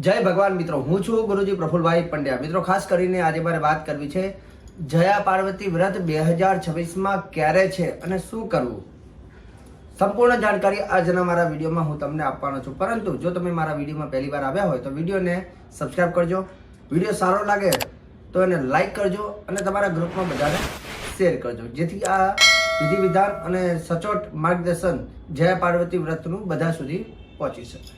જય ભગવાન મિત્રો, હું છું ગુરુજી પ્રફુલભાઈ પંડ્યા। મિત્રો ખાસ કરીને આજે મારે વાત કરવી છે જયા પાર્વતી વ્રત 2026માં ક્યારે છે અને શું કરવું। સંપૂર્ણ જાણકારી આજના મારા વિડીયોમાં હું તમને આપવાનો છું। પરંતુ જો તમે મારા વિડીયોમાં પહેલી વાર આવ્યા હોય તો વિડીયોને સબસ્ક્રાઇબ કરજો, વિડીયો સારો લાગે તો એને લાઈક કરજો અને તમારા ગ્રુપમાં બધાને શેર કરજો, જેથી આ વિધિ વિધાન અને સચોટ માર્ગદર્શન જયા પાર્વતી વ્રતનું બધા સુધી પહોંચી શકે।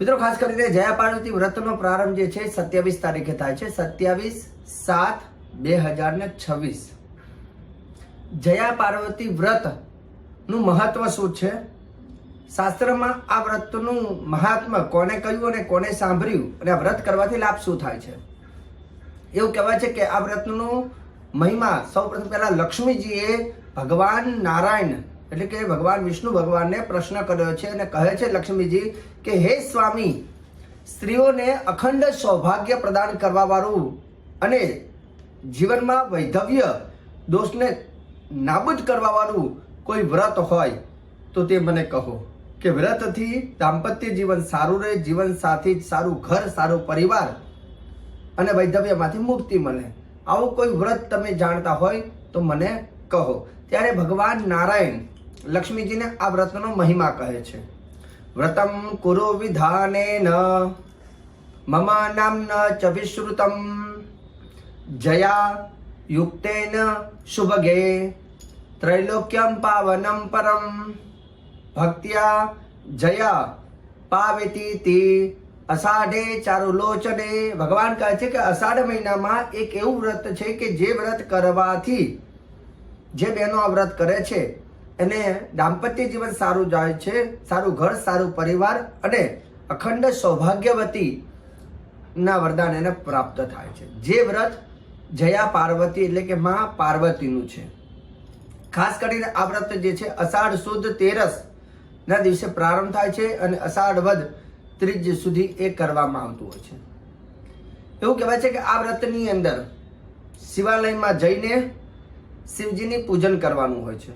મિત્રો ખાસ કરીને જયા પાર્વતી વ્રતનો પ્રારંભ જે છે 27 તારીખે થાય છે, 27/7/2026। જયા પાર્વતી વ્રત નું મહત્વ શું છે, શાસ્ત્રમાં આ વ્રતનું મહાત્મ્ય કોને કહ્યું અને કોને સાંભળ્યું અને આ વ્રત કરવાથી લાભ શું થાય છે। એવું કહેવાય છે કે આ વ્રતનું મહિમા સૌપ્રથમ પહેલા લક્ષ્મીજીએ ભગવાન નારાયણ એટલે કે ભગવાન વિષ્ણુ ભગવાનને પ્રશ્ન કર્યો છે અને કહે છે લક્ષ્મીજી કે હે સ્વામી, સ્ત્રીઓને અખંડ સૌભાગ્ય પ્રદાન કરવા વાળું અને જીવનમાં વૈધવ્ય દોષને નાબૂદ કરવા વાળું કોઈ વ્રત હોય તો તે મને કહો, કે વ્રતથી દાંપત્ય જીવન સારું રહે, જીવન સાથી સારું ઘર, સારું પરિવાર અને વૈધવ્યમાંથી મુક્તિ મળે। આવું કોઈ વ્રત તમે જાણતા હોય તો મને કહો। ત્યારે ભગવાન નારાયણ લક્ષ્મીજીને આ વ્રતનો મહિમા કહે છે। વ્રતમ કુરુ વિધાનેન મમ નામ્ન ચ વિશ્રુતમ જયા યુક્તેન શુભગે ત્રૈલોક્યમ પાવનમ પરમ ભક્ત્યા જયા પાવેતી અષાઢે ચારુલોચને। ભગવાન કહે છે કે અષાઢ મહિનામાં એક એવું વ્રત છે કે જે વ્રત કરવાથી જે બહેનો આ વ્રત કરે છે એને દાંપત્ય જીવન સારું જાય છે, સારું ઘર, સારું પરિવાર અને અખંડ સૌભાગ્યવતી ના વરદાન એને પ્રાપ્ત થાય છે। જે વ્રત જયા પાર્વતી એટલે કે માં પાર્વતીનું છે। ખાસ કરીને આ વ્રત જે છે અષાઢ સુદ 13 ના દિવસે પ્રારંભ થાય છે અને અષાઢ વદ 30 સુધી એ કરવામાં આવતું હોય છે। એવું કહેવાય છે કે આ વ્રતની અંદર શિવાલયમાં જઈને શિવજીની પૂજન કરવાનું હોય છે।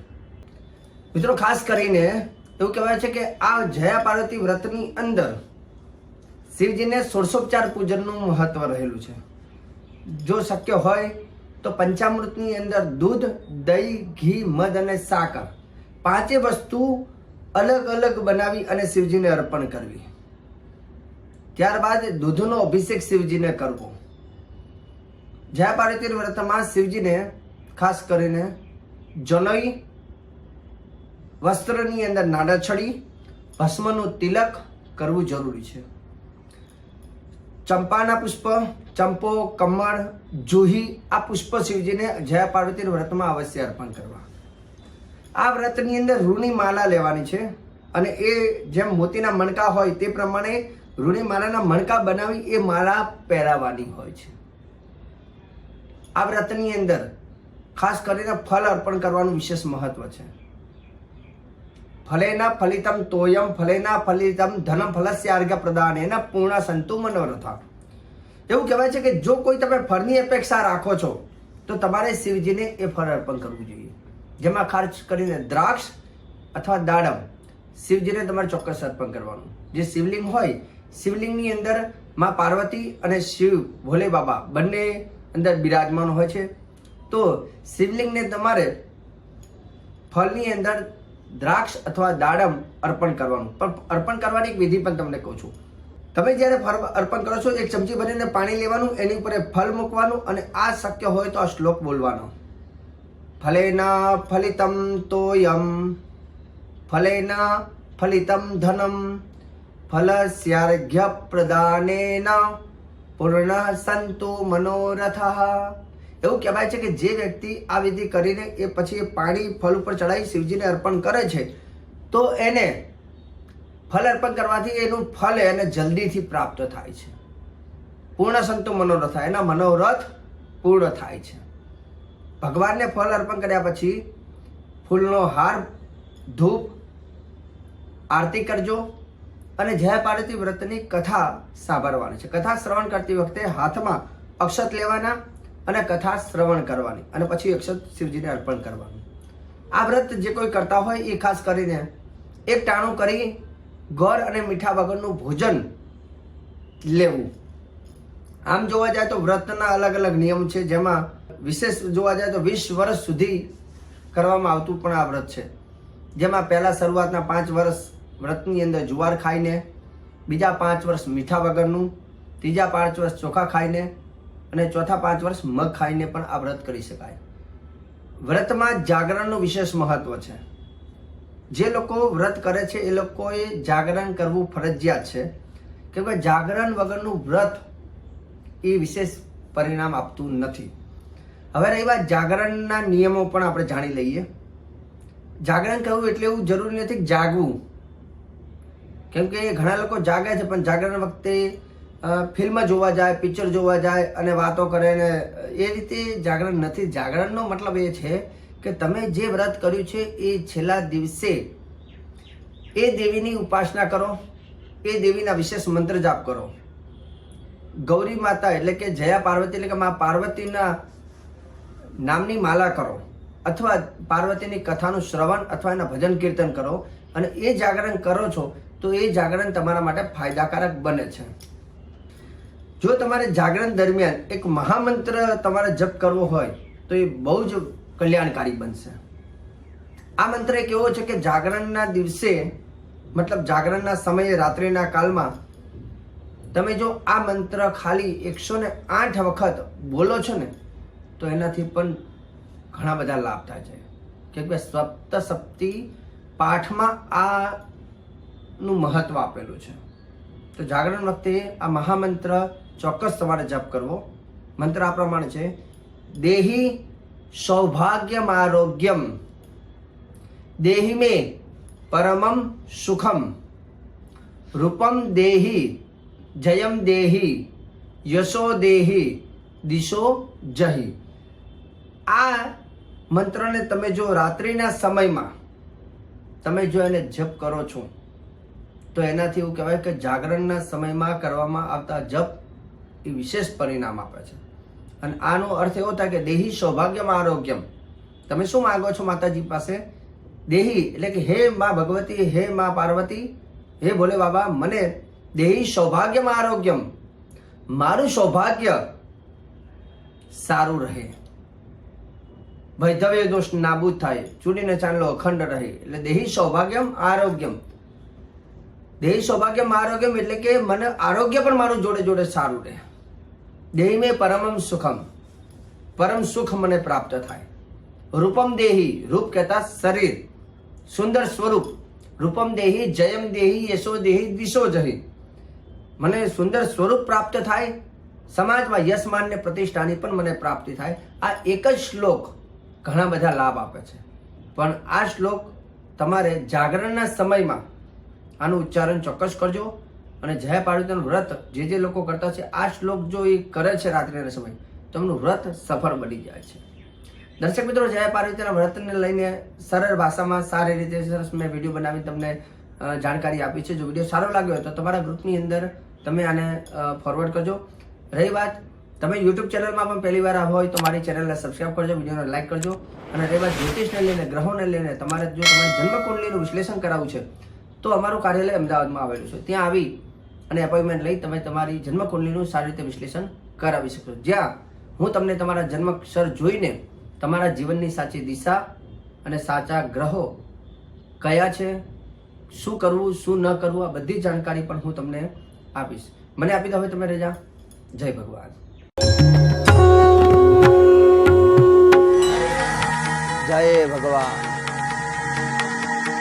મિત્રો ખાસ કરીને એવું કહેવાય છે કે આ જયા પાર્વતી વ્રતની અંદર શિવજીને ષોડશોપચાર પૂજનનું મહત્વ રહેલું છે। જો શક્ય હોય તો પંચામૃતની અંદર દૂધ, દહીં, ઘી, મધ અને સાકર પાંચે વસ્તુ અલગ અલગ બનાવી અને શિવજીને અર્પણ કરવી। ત્યારબાદ દૂધનો અભિષેક શિવજીને કરવો। જયા પાર્વતી વ્રતમાં શિવજીને ખાસ કરીને જનોઈ, વસ્ત્રની અંદર નાડાછડી, ભસ્મનું તિલક કરવું જરૂરી છે। ચંપાના પુષ્પ, ચંપો, કમળ, જુહી આ પુષ્પ શિવજીને જયા પાર્વતી વ્રતમાં અવશ્ય અર્પણ કરવા। આ વ્રતની અંદર રૂની માલા લેવાની છે અને એ જેમ મોતીના મણકા હોય તે પ્રમાણે રૂની માલાના મણકા બનાવી એ માળા પહેરાવાની હોય છે। આ વ્રતની અંદર ખાસ કરીને ફળ અર્પણ કરવાનું વિશેષ મહત્વ છે। ફલેના ફલિતમ તોયમ ફલેના ફલિતમ ધનમ ફલસ્ય અર્ઘ્ય પ્રદાનેન પૂર્ણ સંતુ મનોરથા। એવું કહેવાય છે કે જો કોઈ તમે ફળની અપેક્ષા રાખો છો તો તમારે શિવજીને એ ફળ અર્પણ કરવું જોઈએ, જેમાં ખાસ કરીને દ્રાક્ષ અથવા દાડમ શિવજીને તમારે ચોક્કસ અર્પણ કરવાનું। જે શિવલિંગ હોય, શિવલિંગની અંદર માં પાર્વતી અને શિવ ભોલે બાબા બંને અંદર બિરાજમાન હોય છે। તો શિવલિંગને તમારે ફળની અંદર દ્રાક્ષ અથવા દાડમ અર્પણ કરવાનું। પણ અર્પણ કરવાની એક વિધિ પણ તમને કહું છું। તમે જ્યારે ફળ અર્પણ કરો છો એક ચમચી ભરીને પાણી લેવાનું, એની ઉપર ફળ મૂકવાનું અને આ શક્ય હોય તો આ શ્લોક બોલવાનો, ફલેના ફલિતમ તોયમ ફલેના ફલિતમ ધનમ ફલસ્યાર્ઘ્ય પ્રદાનેન પૂર્ણ સંતુ મનોરથઃ। એવું કહેવાય છે કે જે વ્યક્તિ આ વિધિ કરીને એ પછી એ પાણી ફળ ઉપર ચડાવી શિવજીને અર્પણ કરે છે તો એને ફળ અર્પણ કરવાથી એનું ફળ એને જલ્દીથી પ્રાપ્ત થાય છે। પૂર્ણ સંતો મનોરથ, એના મનોરથ પૂર્ણ થાય છે। ભગવાનને ફળ અર્પણ કર્યા પછી ફૂલનો હાર, ધૂપ, આરતી કરજો અને જયા પાર્વતી વ્રતની કથા સાંભળવાની છે। કથા શ્રવણ કરતી વખતે હાથમાં અક્ષત લેવાના અને કથા શ્રવણ કરવાની અને પછી અક્ષત શિવજીને અર્પણ કરવાનું। આ વ્રત જે કોઈ કરતા હોય એ ખાસ કરીને એક ટાણું કરી ગોળ અને મીઠા વગરનું ભોજન લેવું. આમ જોવા જાય તો વ્રતના અલગ અલગ નિયમ છે, જેમાં વિશેષ જોવા જાય તો 20 વર્ષ સુધી કરવામાં આવતું પણ આ વ્રત છે. જેમાં પહેલા શરૂઆતના 5 વર્ષ વ્રતની અંદર જુવાર ખાઈને, બીજા 5 વર્ષ મીઠા વગરનું, ત્રીજા 5 વર્ષ ચોખા ખાઈને અને ચોથા 5 વર્ષ મગ ખાઈને પણ આ વ્રત કરી શકાય. વ્રતમાં જાગરણનું વિશેષ મહત્વ છે. જે લોકો વ્રત કરે છે એ લોકોએ જાગરણ કરવું ફરજિયાત છે, કેમ કે જાગરણ વગરનું વ્રત એ વિશેષ પરિણામ આપતું નથી. હવે રહી વાત જાગરણના નિયમો પણ આપણે જાણી લઈએ. જાગરણ કરવું એટલે એવું જરૂરી નથી કે જાગવું, કેમ કે ઘણા લોકો જાગે છે પણ જાગરણ વખતે ફિલ્મ જોવા જાય, પિક્ચર જોવા જાય અને વાતો કરે ને એ રીતે જાગરણ નથી. જાગરણનો મતલબ એ છે કે તમે જે વ્રત કર્યું છે એ છેલ્લા દિવસે એ દેવીની ઉપાસના કરો, એ દેવીના વિશેષ મંત્ર જાપ કરો. ગૌરી માતા એટલે કે જયા પાર્વતી એટલે કે મા પાર્વતીના નામની માલા કરો, અથવા પાર્વતીની કથાનું શ્રવણ અથવા એના ભજન કીર્તન કરો, અને એ જાગરણ કરો છો તો એ જાગરણ તમારા માટે ફાયદાકારક બને છે. જો તમારે જાગરણ દરમિયાન એક મહામંત્ર તમારે જપ કરવો હોય તો એ બહુ જ કલ્યાણકારી બનશે. આ મંત્ર એક એવો છે કે જાગરણના દિવસે, મતલબ જાગરણના સમયે, રાત્રિના કાળમાં તમે જો આ મંત્ર ખાલી 108 વખત બોલો છો ને તો એનાથી પણ ઘણા બધા લાભ થાય છે. કેમ કે સપ્તસપ્તી પાઠમાં આ નું મહત્વ આપેલું છે. તો જાગરણ વખતે આ મહામંત્ર ચોક્કસ તમારે જપ કરવો. મંત્ર આ પ્રમાણે છે: દેહી સૌભાગ્યમ આરોગ્યમ, દેહી મે પરમમ સુખમ, રૂપમ દેહી જયમ દેહી, યશો દેહી, દિશો જહી. આ મંત્રને તમે જો રાત્રિના સમયમાં તમે જો એને જપ કરો છો તો એનાથી એવું કહેવાય કે જાગરણના સમયમાં કરવામાં આવતા જપ એ વિશેષ પરિણામ આપે છે. અને આનો અર્થ એવો થાય કે દેહી સૌભાગ્યમ આરોગ્યમ. તમે શું માંગો છો માતાજી પાસે? દેહી એટલે કે હે મા ભગવતી, હે મા પાર્વતી, હે ભોલે બાબા, મને દેહી સૌભાગ્યમ આરોગ્યમ, મારું સૌભાગ્ય સારું રહે, વૈધવ્ય દોષ નાબૂદ થાય, ચૂડીને ચાંદલો અખંડ રહે. એટલે દેહી સૌભાગ્યમ આરોગ્યમ. દેહી સૌભાગ્યમ આરોગ્યમ એટલે કે મને આરોગ્ય પણ મારું જોડે જોડે સારું રહે. દેહી મેં પરમમ સુખમ, પરમ સુખ મને પ્રાપ્ત થાય. રૂપમ દેહી, રૂપ કહેતા શરીર, સુંદર સ્વરૂપ. રૂપમ દેહી જયમ દેહી, યશો દેહી, દિશો જહી. મને સુંદર સ્વરૂપ પ્રાપ્ત થાય, સમાજમાં યશમાન ને પ્રતિષ્ઠાની પણ મને પ્રાપ્તિ થાય. આ એક જ શ્લોક ઘણા બધા લાભ આપે છે. પણ આ શ્લોક તમારે જાગરણના સમયમાં આનું ઉચ્ચારણ ચોક્કસ કરજો. અને જય પાર્વતીનું વ્રત જે લોકો કરતા છે, આ શ્લોક જો એ કરે છે રાત્રિના સમય તો એમનું વ્રત સફળ બની જાય છે. દર્શક મિત્રો, જય પાર્વતીના વ્રતને લઈને સરળ ભાષામાં સારી રીતે સરસ મેં વિડીયો બનાવી તમને જાણકારી આપી છે. જો વિડીયો સારો લાગ્યો હોય તો તમારા ગ્રુપની અંદર તમે આને ફોરવર્ડ કરજો. રહી વાત, તમે યુટ્યુબ ચેનલમાં પણ પહેલી વાર આવ્યા હોય તો મારી ચેનલને સબસ્ક્રાઈબ કરજો, વિડીયોને લાઈક કરજો. અને રહી વાત જ્યોતિષને લઈને, ગ્રહોને લઈને તમારે જો તમારી જન્મકુંડલીનું વિશ્લેષણ કરાવવું છે તો અમારું કાર્યાલય અમદાવાદમાં આવેલું છે. ત્યાં આવી અને એપોઇન્ટમેન્ટ લઈ તમે તમારી જન્મકુંડલીનું સારી રીતે વિશ્લેષણ કરાવી શકો, જ્યાં હું તમને તમારા જન્માક્ષર જોઈને તમારા જીવનની સાચી દિશા અને સાચા ગ્રહો કયા છે, શું કરવું શું ન કરવું, આ બધી જાણકારી પણ હું તમને આપીશ. મને આપી દો હવે તમે રજા. જય ભગવાન.